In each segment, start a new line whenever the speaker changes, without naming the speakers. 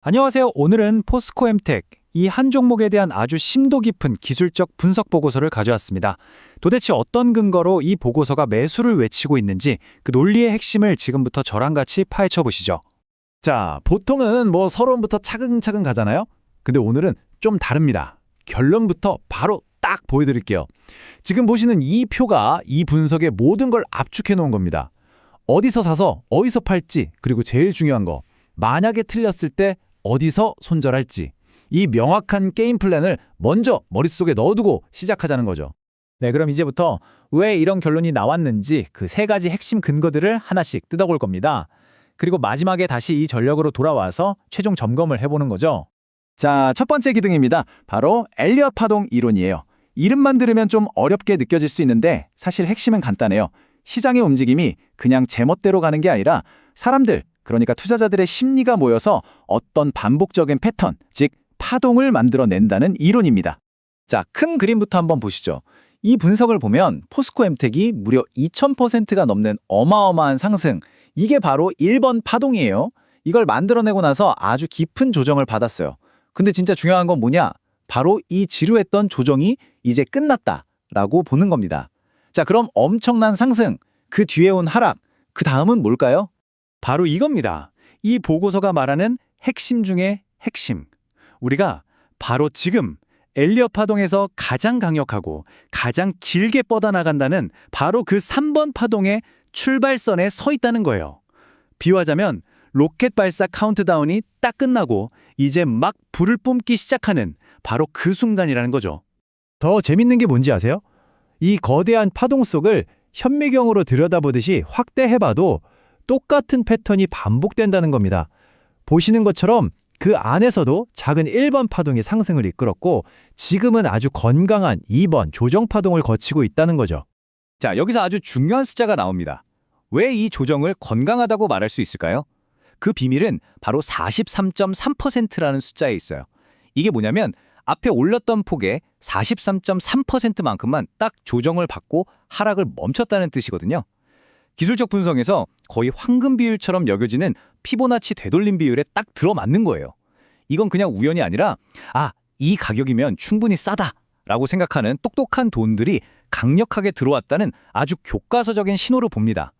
안녕하세요. 오늘은 포스코엠텍, 이 한 종목에 대한 아주 심도 깊은 기술적 분석 보고서를 가져왔습니다. 도대체 어떤 근거로 이 보고서가 매수를 외치고 있는지 그 논리의 핵심을 지금부터 저랑 같이 파헤쳐 보시죠.
자, 보통은 서론부터 차근차근 가잖아요? 근데 오늘은 좀 다릅니다. 결론부터 바로 딱 보여드릴게요. 지금 보시는 이 표가 이 분석의 모든 걸 압축해 놓은 겁니다. 어디서 사서 어디서 팔지, 그리고 제일 중요한 거, 만약에 틀렸을 때 어디서 손절할지, 이 명확한 게임 플랜을 먼저 머릿속에 넣어두고 시작하자는 거죠.
네, 그럼 이제부터 왜 이런 결론이 나왔는지 그 세 가지 핵심 근거들을 하나씩 뜯어볼 겁니다. 그리고 마지막에 다시 이 전력으로 돌아와서 최종 점검을 해보는 거죠.
자, 첫 번째 기둥입니다. 바로 엘리엇 파동 이론이에요. 이름만 들으면 좀 어렵게 느껴질 수 있는데 사실 핵심은 간단해요. 시장의 움직임이 그냥 제멋대로 가는 게 아니라 사람들, 그러니까 투자자들의 심리가 모여서 어떤 반복적인 패턴, 즉 파동을 만들어낸다는 이론입니다.
자, 큰 그림부터 한번 보시죠. 이 분석을 보면 포스코엠텍이 무려 2000%가 넘는 어마어마한 상승, 이게 바로 1번 파동이에요. 이걸 만들어내고 나서 아주 깊은 조정을 받았어요. 근데 진짜 중요한 건 뭐냐? 바로 이 지루했던 조정이 이제 끝났다라고 보는 겁니다. 자, 그럼 엄청난 상승, 그 뒤에 온 하락, 그 다음은 뭘까요? 바로 이겁니다. 이 보고서가 말하는 핵심 중에 핵심. 우리가 바로 지금 엘리엇 파동에서 가장 강력하고 가장 길게 뻗어나간다는 바로 그 3번 파동의 출발선에 서 있다는 거예요. 비유하자면 로켓 발사 카운트다운이 딱 끝나고 이제 막 불을 뿜기 시작하는 바로 그 순간이라는 거죠.
더 재밌는 게 뭔지 아세요? 이 거대한 파동 속을 현미경으로 들여다보듯이 확대해봐도 똑같은 패턴이 반복된다는 겁니다. 보시는 것처럼 그 안에서도 작은 1번 파동이 상승을 이끌었고 지금은 아주 건강한 2번 조정 파동을 거치고 있다는 거죠.
자, 여기서 아주 중요한 숫자가 나옵니다. 왜 이 조정을 건강하다고 말할 수 있을까요? 그 비밀은 바로 43.3%라는 숫자에 있어요. 이게 뭐냐면 앞에 올렸던 폭의 43.3%만큼만 딱 조정을 받고 하락을 멈췄다는 뜻이거든요. 기술적 분석에서 거의 황금 비율처럼 여겨지는 피보나치 되돌림 비율에 딱 들어맞는 거예요. 이건 그냥 우연이 아니라 이 가격이면 충분히 싸다라고 생각하는 똑똑한 돈들이 강력하게 들어왔다는 아주 교과서적인 신호로 봅니다.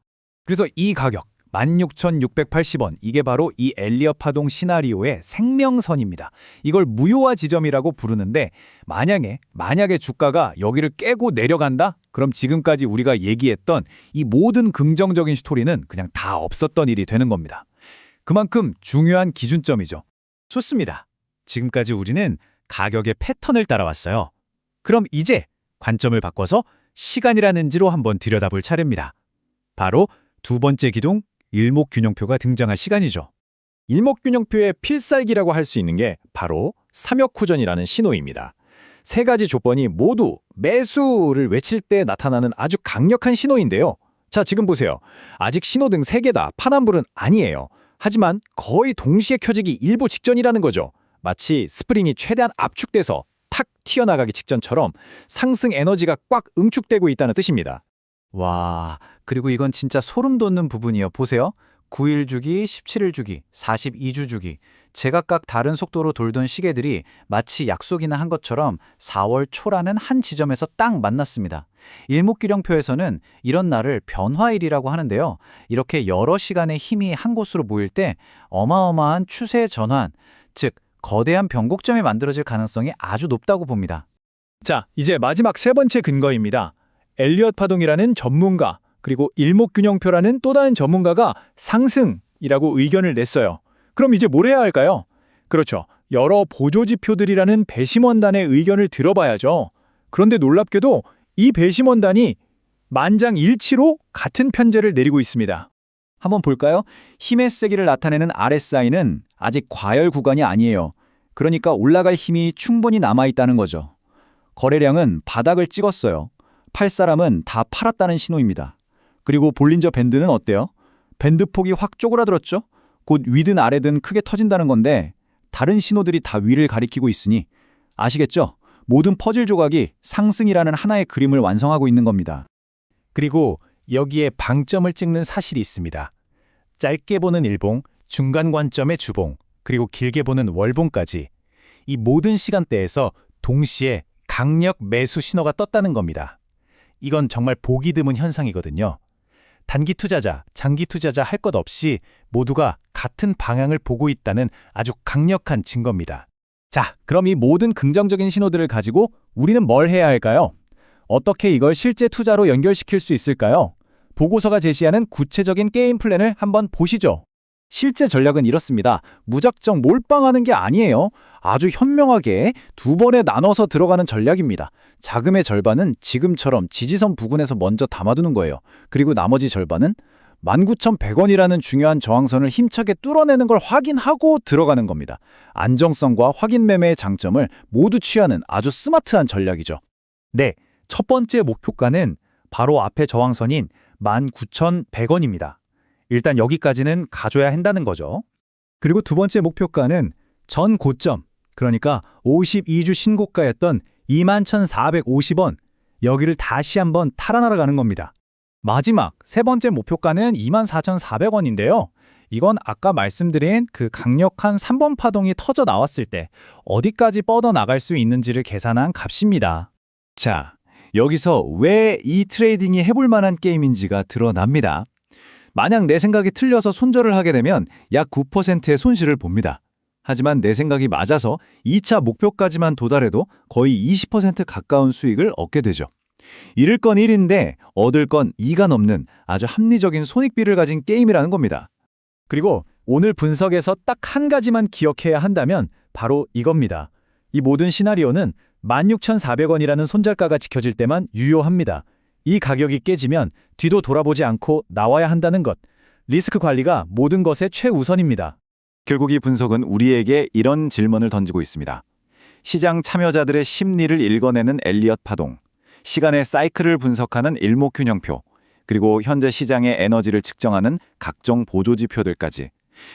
그래서 이 가격 16,680원, 이게 바로 이 엘리엇 파동 시나리오의 생명선입니다. 이걸 무효화 지점이라고 부르는데 만약에 주가가 여기를 깨고 내려간다? 그럼 지금까지 우리가 얘기했던 이 모든 긍정적인 스토리는 그냥 다 없었던 일이 되는 겁니다. 그만큼 중요한 기준점이죠. 좋습니다. 지금까지 우리는 가격의 패턴을 따라왔어요. 그럼 이제 관점을 바꿔서 시간이라는지로 한번 들여다볼 차례입니다. 바로 두 번째 기둥, 일목균형표가 등장할 시간이죠. 일목균형표의 필살기라고 할 수 있는 게 바로 삼역후전이라는 신호입니다. 세 가지 조건이 모두 매수를 외칠 때 나타나는 아주 강력한 신호인데요. 자, 지금 보세요. 아직 신호등 3개 다 파란불은 아니에요. 하지만 거의 동시에 켜지기 일보 직전이라는 거죠. 마치 스프링이 최대한 압축돼서 탁 튀어나가기 직전처럼 상승 에너지가 꽉 응축되고 있다는 뜻입니다. 와, 그리고 이건 진짜 소름 돋는 부분이요. 보세요. 9일 주기, 17일 주기, 42주 주기. 제각각 다른 속도로 돌던 시계들이 마치 약속이나 한 것처럼 4월 초라는 한 지점에서 딱 만났습니다. 일목균형표에서는 이런 날을 변화일이라고 하는데요. 이렇게 여러 시간의 힘이 한 곳으로 모일 때 어마어마한 추세 전환, 즉 거대한 변곡점이 만들어질 가능성이 아주 높다고 봅니다. 자, 이제 마지막 세 번째 근거입니다. 엘리엇 파동이라는 전문가, 그리고 일목균형표라는 또 다른 전문가가 상승이라고 의견을 냈어요. 그럼 이제 뭘 해야 할까요? 그렇죠. 여러 보조지표들이라는 배심원단의 의견을 들어봐야죠. 그런데 놀랍게도 이 배심원단이 만장일치로 같은 편제를 내리고 있습니다. 한번 볼까요? 힘의 세기를 나타내는 RSI는 아직 과열 구간이 아니에요. 그러니까 올라갈 힘이 충분히 남아있다는 거죠. 거래량은 바닥을 찍었어요. 팔 사람은 다 팔았다는 신호입니다. 그리고 볼린저 밴드는 어때요? 밴드 폭이 확 쪼그라들었죠? 곧 위든 아래든 크게 터진다는 건데 다른 신호들이 다 위를 가리키고 있으니 아시겠죠? 모든 퍼즐 조각이 상승이라는 하나의 그림을 완성하고 있는 겁니다. 그리고 여기에 방점을 찍는 사실이 있습니다. 짧게 보는 일봉, 중간 관점의 주봉,
그리고 길게 보는 월봉까지 이 모든 시간대에서 동시에 강력 매수 신호가 떴다는 겁니다. 이건 정말 보기 드문 현상이거든요. 단기 투자자, 장기 투자자 할 것 없이 모두가 같은 방향을 보고 있다는 아주 강력한 증거입니다.
자, 그럼 이 모든 긍정적인 신호들을 가지고 우리는 뭘 해야 할까요? 어떻게 이걸 실제 투자로 연결시킬 수 있을까요? 보고서가 제시하는 구체적인 게임 플랜을 한번 보시죠. 실제 전략은 이렇습니다. 무작정 몰빵하는 게 아니에요. 아주 현명하게 두 번에 나눠서 들어가는 전략입니다. 자금의 절반은 지금처럼 지지선 부근에서 먼저 담아두는 거예요. 그리고 나머지 절반은 19,100원이라는 중요한 저항선을 힘차게 뚫어내는 걸 확인하고 들어가는 겁니다. 안정성과 확인 매매의 장점을 모두 취하는 아주 스마트한 전략이죠. 네, 첫 번째 목표가는 바로 앞에 저항선인 19,100원입니다. 일단 여기까지는 가져야 한다는 거죠. 그리고 두 번째 목표가는 전 고점, 그러니까 52주 신고가였던 21,450원, 여기를 다시 한번 탈환하러 겁니다. 마지막 세 번째 목표가는 24,400원인데요. 이건 아까 말씀드린 그 강력한 3번 파동이 터져 나왔을 때 어디까지 뻗어나갈 수 있는지를 계산한 값입니다. 자, 여기서 왜 이 트레이딩이 해볼 만한 게임인지가 드러납니다. 만약 내 생각이 틀려서 손절을 하게 되면 약 9%의 손실을 봅니다. 하지만 내 생각이 맞아서 2차 목표까지만 도달해도 거의 20% 가까운 수익을 얻게 되죠. 잃을 건 1인데 얻을 건 2가 넘는 아주 합리적인 손익비를 가진 게임이라는 겁니다. 그리고 오늘 분석에서 딱 한 가지만 기억해야 한다면 바로 이겁니다. 이 모든 시나리오는 16,400원이라는 손절가가 지켜질 때만 유효합니다. 이 가격이 깨지면 뒤도 돌아보지 않고 나와야 한다는 것. 리스크 관리가 모든 것의 최우선입니다. 결국 이 분석은 우리에게 이런 질문을 던지고 있습니다. 시장 참여자들의 심리를 읽어내는 엘리엇 파동, 시간의 사이클을 분석하는 일목균형표, 그리고 현재 시장의 에너지를 측정하는 각종 보조지표들까지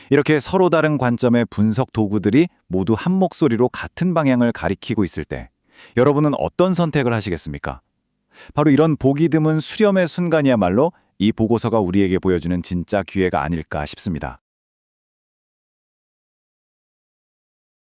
이렇게 서로 다른 관점의 분석 도구들이 모두 한 목소리로 같은 방향을 가리키고 있을 때 여러분은 어떤 선택을 하시겠습니까? 바로 이런 보기 드문 수렴의 순간이야말로 이 보고서가 우리에게 보여주는 진짜 기회가 아닐까 싶습니다.